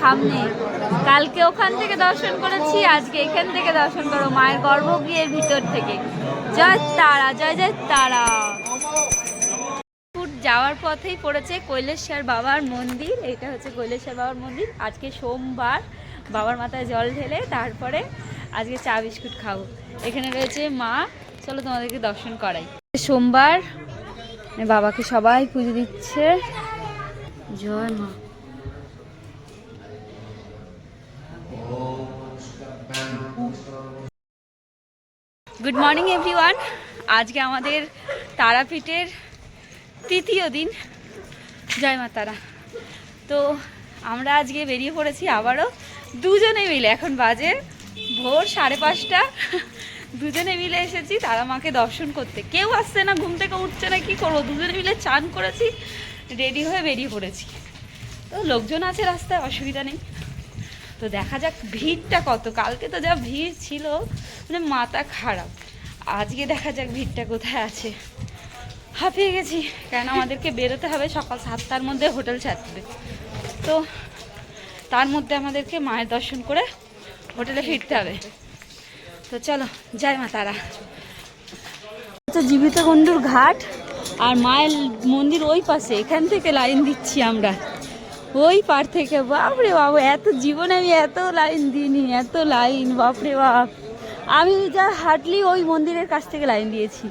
সামনে। কালকে ওখান থেকে দর্শন করেছি, আজকে এখান থেকে দর্শন করো মায়ের গর্ভগৃহের ভিতর থেকে। জয় তারা, জয় জয় তারা। যাওয়ার পথেই পড়েছে কৈলাসের বাবার মন্দির। এটা হচ্ছে কৈলাসের বাবার মন্দির। আজকে সোমবার, বাবার মাথায় জল ঢেলে তারপরে আজকে চা বিস্কুট খাবো। এখানে রয়েছে মা, চলো তোমাদেরকে দর্শন করাই। সোমবার বাবাকে সবাই পুজো দিচ্ছে। জয় মা। Good morning everyone. আজকে আমাদের তারাপীঠের তৃতীয় দিন। জয় মা তারা। তো আমরা আজকে বেরিয়ে পড়েছি আবারও দুজনে মিলে। এখন বাজে ভোর 5:30। দুজনে মিলে এসেছি তারা মাকে দর্শন করতে। কেউ আসছে না, ঘুম থেকে উঠছে না, কি করবো? দুজনে মিলে চান করেছি, রেডি হয়ে বেরিয়ে পড়েছি। তো লোকজন আছে রাস্তায়, অসুবিধা নেই। তো দেখা যাক ভিড়টা কত। কালকে তো যা ভিড় ছিল, মানে মাথা খারাপ। আজকে দেখা যাক ভিড়টা কোথায় আছে। হাঁপিয়ে গেছি, কেন আমাদেরকে বেরোতে হবে সকাল 7টার মধ্যে, হোটেল ছাড়তে। তো তার মধ্যে আমাদেরকে মায়ের দর্শন করে হোটেলে ফিরতে হবে। তো চলো, জয় মা তারা। তো জীবিত গন্ডুর ঘাট আর মায়ের মন্দির ওই পাশে। এখান থেকে লাইন দিচ্ছি আমরা, ওই পার থেকে। বাপরে বাবু, এত জীবনে আমি এত লাইন দিইনি, এত লাইন, বাপরে বাপ। আমি যা হাঁটলি ওই মন্দিরের কাছ থেকে লাইন দিয়েছি,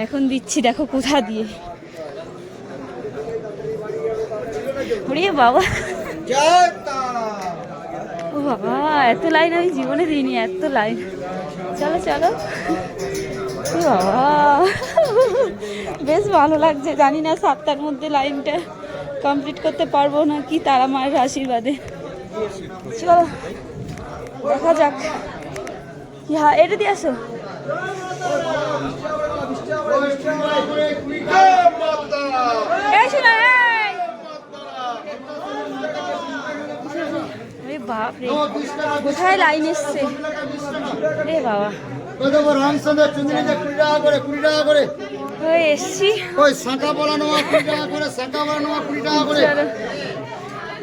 এখন দিচ্ছি দেখো কোথা দিয়ে। ওরে বাবা, ও বাবা, এত লাইন আমি জীবনে দিইনি, এত লাইন। চলো চলো। ও বাবা, বেশ ভালো লাগছে। জানি না 7টার মধ্যে লাইনটা কমপ্লিট করতে পারবো না কি, তারা মায়ের আশীর্বাদে। চলো দেখা যাক। হ্যাঁ, এটা দিয়ে আসো। বাপরে, কোথায় লাইন এসছে রে বাবা। এসছি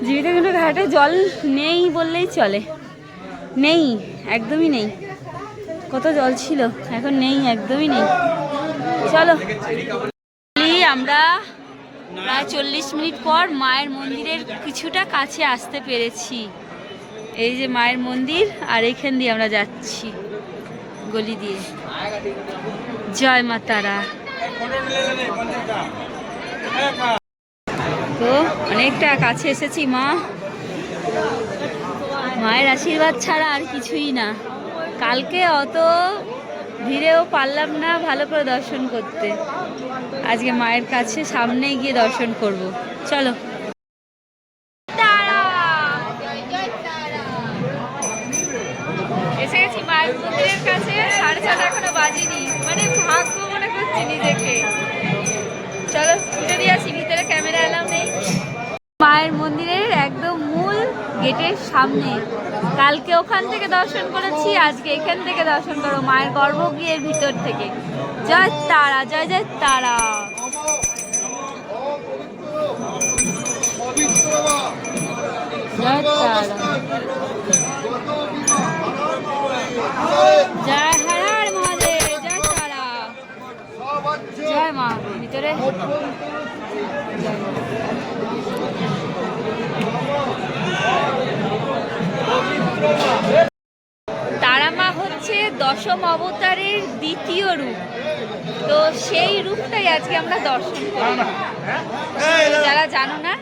জীবিত কিন্তু ঘাটে জল নেই বললেই চলে। নেই, একদমই নেই। কত জল ছিল, এখন নেই, একদমই নেই। চলো, আমরা প্রায় 40 মিনিট পর মায়ের মন্দিরের কিছুটা কাছে আসতে পেরেছি। এই যে মায়ের মন্দির, আর এখান দিয়ে আমরা যাচ্ছি গলি দিয়ে। জয় মা তারা। তো অনেকটা কাছে এসেছি। মায়ের আশীর্বাদ ছাড়া আর কিছুই না। কালকে অত ভিড়েও পারলাম না ভালো করে দর্শন করতে। আজকে মায়ের কাছে সামনে গিয়ে দর্শন করব। চলো। এসে গেছি মায়ের মন্দিরের কাছে। 6:30 এখনো বাজিনি, মানে ভাগ্য মনে করছি নিজেকে। চলো পুজো দিয়ে আসি, ভিতরে ক্যামেরা এলাও নেই। মায়ের মন্দিরের একদম মূল গেটের সামনে। কালকে ওখান থেকে দর্শন করেছি, আজকে এখান থেকে দর্শন করো মায়ের গর্ভগৃহের ভিতর থেকে। জয় তারা, জয় জয় তারা। জয় তারা, জয় হর হর মহাদেব, জয় তারা, জয় মা। ভিতরে তারা মা হচ্ছে দশম অবতারের দ্বিতীয় রূপ। তো সেই রূপটাই আজকে আমরা দর্শন করলাম। যারা জানো না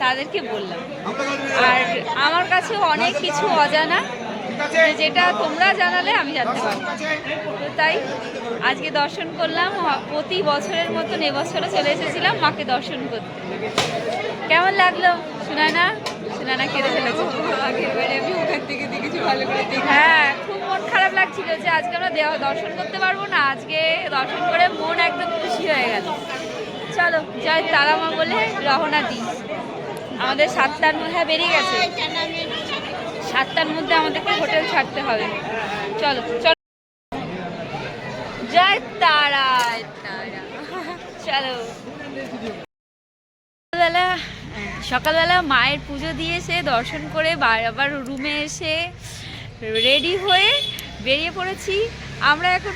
তাদেরকে বললাম। আর আমার কাছেও অনেক কিছু অজানা, যেটা তোমরা জানালে আমি জানতে পারবো। তো তাই আজকে দর্শন করলাম। প্রতি বছরের মতন এবছরও চলে এসেছিলাম মাকে দর্শন করতে। কেমন লাগলো সুনানা? সুনানা কেঁদে ফেলেছে। হ্যাঁ, খুব মন খারাপ লাগছিল যে আজকে আমরা দর্শন করতে পারবো না। আজকে দর্শন করে মন একদম খুশি হয়ে গেল। চলো, জয় তারা মা বলে রওনা দিই। আমাদের 7টার মধ্যে বেরিয়ে গেছে। 7টার মধ্যে আমাদেরকে হোটেল ছাড়তে হবে। চলো চলো, জয় তারা। চলো, সকালবেলা মায়ের পুজো দিয়ে এসে দর্শন করে আবার রুমে এসে রেডি হয়ে বেরিয়ে পড়েছি। আমরা এখন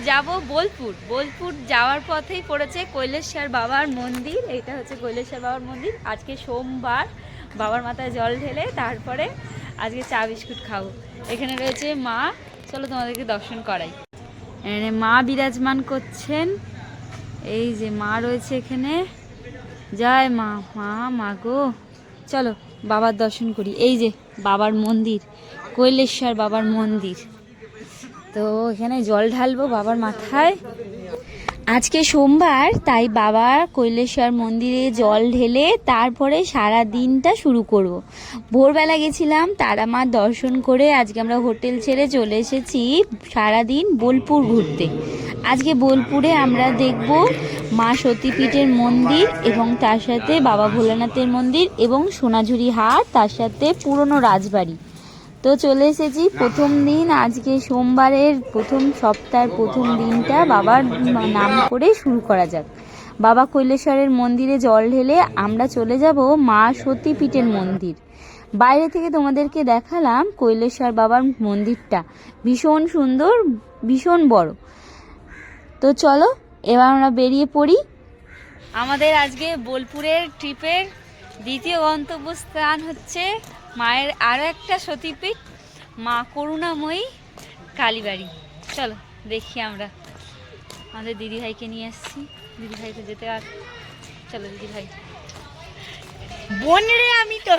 যাব বোলপুর। বোলপুর যাওয়ার পথেই পড়েছে কৈলেশ্বর বাবার মন্দির। এটা হচ্ছে কৈলেশ্বর বাবার মন্দির। আজকে সোমবার, বাবার মাথায় জল ঢেলে তারপরে আজকে চা বিস্কুট খাবো। এখানে রয়েছে মা, চলো তোমাদেরকে দর্শন করাই। এখানে মা বিরাজমান করছেন, এই যে মা রয়েছে এখানে। জয় মা, মা মা গো, চলো বাবার দর্শন করি। এই যে বাবার মন্দির, কৈলেশ্বর বাবার মন্দির। তো এখানে জল ঢালবো বাবার মাথায়। আজকে সোমবার, তাই বাবা কৈলেশ্বর মন্দিরে জল ঢেলে তারপরে সারা দিনটা শুরু করব। ভোরবেলা গেছিলাম তারা মার দর্শন করে আজকে আমরা হোটেল ছেড়ে চলে এসেছি সারাদিন বোলপুর ঘুরতে। আজকে বোলপুরে আমরা দেখব মা সতীপীঠের মন্দির এবং তার সাথে বাবা ভোলানাথের মন্দির এবং সোনাঝুরি হাট, তার সাথে পুরনো রাজবাড়ি। তো চলে এসেছি প্রথম দিন, আজকে সোমবারের প্রথম সপ্তাহের প্রথম দিনটা বাবার নাম করে শুরু করা যাক। বাবা কৈলেশ্বরের মন্দিরে জল ঢেলে আমরা চলে যাব মা সতীপীঠের মন্দির। বাইরে থেকে তোমাদেরকে দেখালাম কৈলেশ্বর বাবার মন্দিরটা, ভীষণ সুন্দর, ভীষণ বড়। তো চলো এবার আমরা বেরিয়ে পড়ি। আমাদের আজকে বোলপুরের ট্রিপের দ্বিতীয় গন্তব্যস্থান হচ্ছে মায়ের আরও একটা সতীপীঠ, মা করুণাময়ী কালীবাড়ি। চলো দেখি, আমরা আমাদের দিদিভাইকে নিয়ে আসছি। দিদিভাই তো যেতে আর, চলো দিদিভাই। বোন রে, আমি তো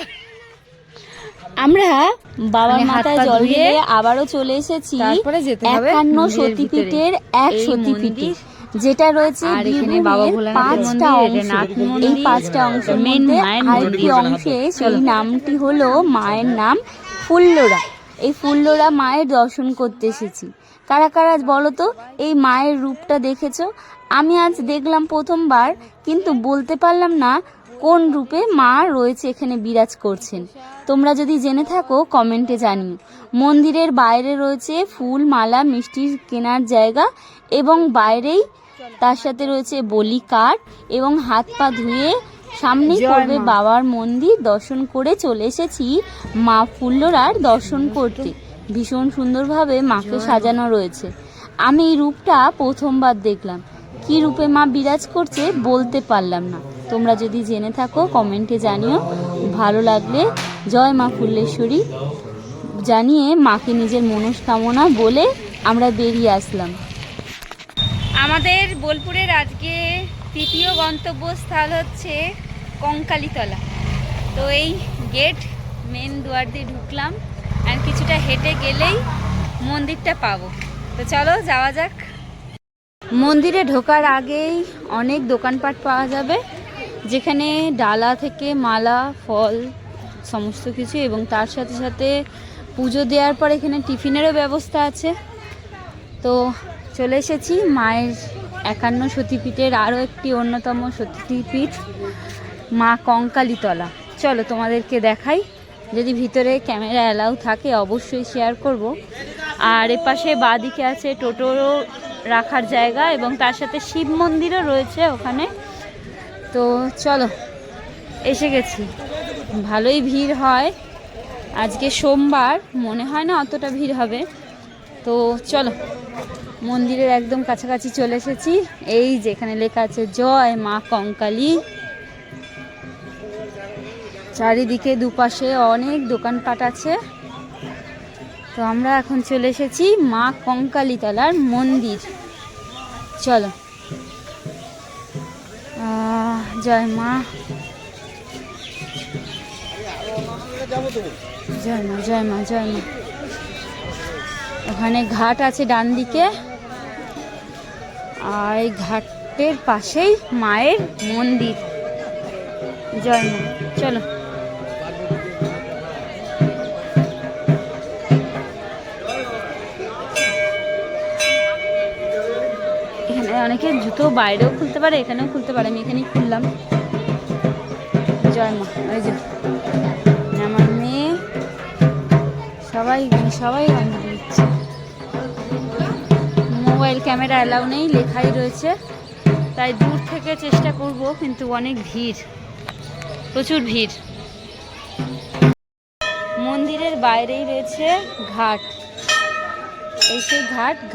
আমরা বাবার মাথায় জল দিয়ে আবারও চলে এসেছি 51 সতীপীঠের এক সতীপীঠে, যেটা রয়েছে বীরভূমের 5টা অংশ। এই 5টা অংশের মধ্যে আরেকটি অংশে সেই নামটি হলো মায়ের নাম ফুল্লরা। এই ফুল্লরা মায়ের দর্শন করতে এসেছি। কারা কারা বলো তো এই মায়ের রূপটা দেখেছো? আমি আজ দেখলাম প্রথমবার, কিন্তু বলতে পারলাম না কোন রূপে মা রয়েছে এখানে বিরাজ করছেন। তোমরা যদি জেনে থাকো কমেন্টে জানিও। মন্দিরের বাইরে রয়েছে ফুল, মালা, মিষ্টি কেনার জায়গা এবং বাইরেই তার সাথে রয়েছে বলি কাঠ এবং হাত পা ধুয়ে সামনে পড়বে বাবার মন্দির। দর্শন করে চলে এসেছি মা ফুল্লরার দর্শন করতে। ভীষণ সুন্দরভাবে মাকে সাজানো রয়েছে। আমি এই রূপটা প্রথমবার দেখলাম। কি রূপে মা বিরাজ করছে বলতে পারলাম না। তোমরা যদি জেনে থাকো কমেন্টে জানিও। ভালো লাগলে জয় মা ফুল্লেশ্বরী জানিয়ে মাকে নিজের মনস্কামনা বলে আমরা বেরিয়ে আসলাম। আমাদের বোলপুরের আজকে তৃতীয় গন্তব্যস্থল হচ্ছে কঙ্কালীতলা। তো এই গেট, মেন দুয়ার দিয়ে ঢুকলাম, আর কিছুটা হেঁটে গেলেই মন্দিরটা পাবো। তো চলো যাওয়া যাক। মন্দিরে ঢোকার আগেই অনেক দোকানপাট পাওয়া যাবে, যেখানে ডালা থেকে মালা, ফল, সমস্ত কিছু, এবং তার সাথে সাথে পুজো দেওয়ার পর এখানে টিফিনেরও ব্যবস্থা আছে। তো চলে এসেছি মায়ের 51 সতীপীঠের আরও একটি অন্যতম সতীপীঠ মা কঙ্কালীতলা। চলো তোমাদেরকে দেখাই, যদি ভিতরে ক্যামেরা অ্যালাউ থাকে অবশ্যই শেয়ার করব। আর এপাশে বাঁদিকে আছে টোটোরও রাখার জায়গা এবং তার সাথে শিব মন্দিরও রয়েছে ওখানে। তো চলো এসে গেছি। ভালোই ভিড় হয়, আজকে সোমবার, মনে হয় না অতটা ভিড় হবে। তো চলো মন্দিরের একদম কাছাকাছি চলে এসেছি। এই যেখানে লেখা আছে জয় মা কঙ্কালী। চারিদিকে দুপাশে অনেক দোকানপাট আছে। তো আমরা এখন চলে এসেছি মা কঙ্কালীতলার মন্দির। চলো জয় মা, জয় মা, জয় মা, জয় মা। ওখানে ঘাট আছে ডান দিকে, আর এই ঘাটের পাশেই মায়ের মন্দির। জয় মা, চলো। এখানে অনেকে জুতো বাইরেও খুলতে পারে, এখানেও খুলতে পারে, আমি এখানেই খুললাম। জয় মা। ওই যে আমার মেয়ে, সবাই সবাই অঞ্জলি দিচ্ছে। মোবাইল ক্যামেরা অ্যালাউ নেই, লেখাই রয়েছে, তাই দূর থেকে চেষ্টা করব, কিন্তু অনেক ভিড়, প্রচুর ভিড়। মন্দিরের বাইরেই রয়েছে ঘাট। এই সেই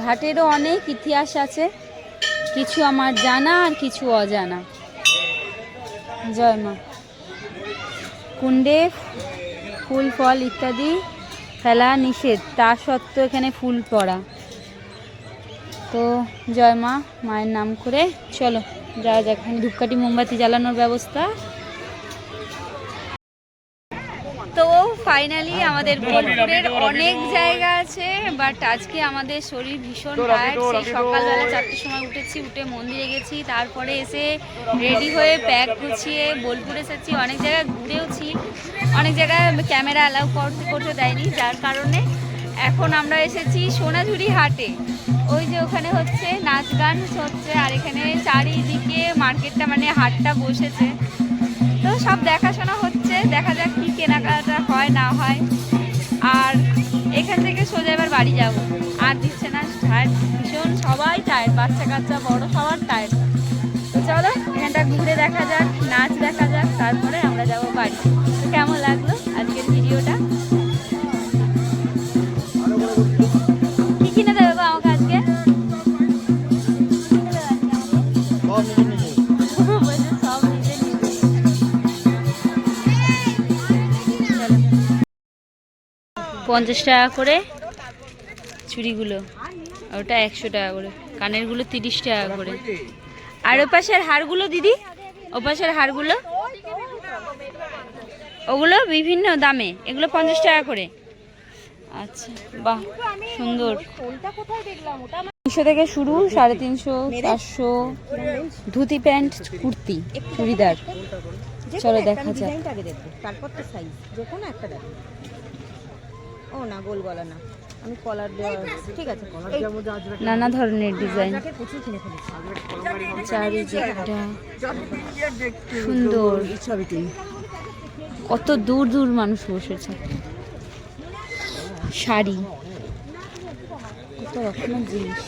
ঘাটেরও অনেক ইতিহাস আছে, কিছু আমার জানা আর কিছু অজানা। জয় মা। কুণ্ডে ফুল ফল ইত্যাদি ফেলা নিষেধ, তা সত্ত্বেও এখানে ফুল পড়া। তো জয় মা, মায়ের নাম করে চলো যাওয়া যাক। এখানে ধূপকাঠি মোমবাতি জ্বালানোর ব্যবস্থা। তো ফাইনালি আমাদের বোলপুরের অনেক জায়গা আছে, বাট আজকে আমাদের শরীর ভীষণ টায়ার্ড। সেই সকালবেলা 4টের সময় উঠেছি, উঠে মন্দিরে গেছি, তারপরে এসে রেডি হয়ে ব্যাগ গুছিয়ে বোলপুর এসেছি। অনেক জায়গায় ঘুরেওছি, অনেক জায়গায় ক্যামেরা অ্যালাউ করতে দেয়নি, যার কারণে এখন আমরা এসেছি সোনাঝুরি হাটে। ওই যে ওখানে হচ্ছে নাচ গান হচ্ছে, আর এখানে চারিদিকে মার্কেটটা মানে হাটটা বসেছে, তো সব দেখাশোনা হচ্ছে। দেখা যাক কি কেনাকাটা হয় না হয়। আর এখান থেকে সোজা এবার বাড়ি যাব, আর দিচ্ছে না, টায়ার্ড ভীষণ, সবাই টায়ার্ড, বাচ্চা কাচ্চা বড় সবার টায়ার্ড। তো চলো এখানটা ঘুরে দেখা যাক, নাচ দেখা যাক, তারপরে আমরা যাব বাড়ি। তো কেমন লাগলো আজকের ভিডিওটা? কি কিনে দেবে গো আমাকে আজকে? সব নিজে নিজে। 50 টাকা করে চুড়িগুলো, ওটা 100 টাকা করে, কানেরগুলো 30 টাকা করে। আর ওপাশের হারগুলো দিদি, ওপাশের হারগুলো ওগুলো বিভিন্ন দামে, এগুলো 50 টাকা করে। আচ্ছা বাহ, সুন্দর। 300 থেকে শুরু, 350, 400 ধুতি, প্যান্ট, কুর্তি, চুড়িদার। চলো দেখা যাক। তারপর তো সাইজ যে কোনো একটা দেখো। ও না, গোল গলা না, আমি কলার দেওয়া, ঠিক আছে। নানা ধরনের ডিজাইন, প্রচুর কিনে ফেলেছি। চারিদিকটা সুন্দর, কত দূর দূর মানুষ বসেছে। শাড়ি, কত রকমের জিনিস।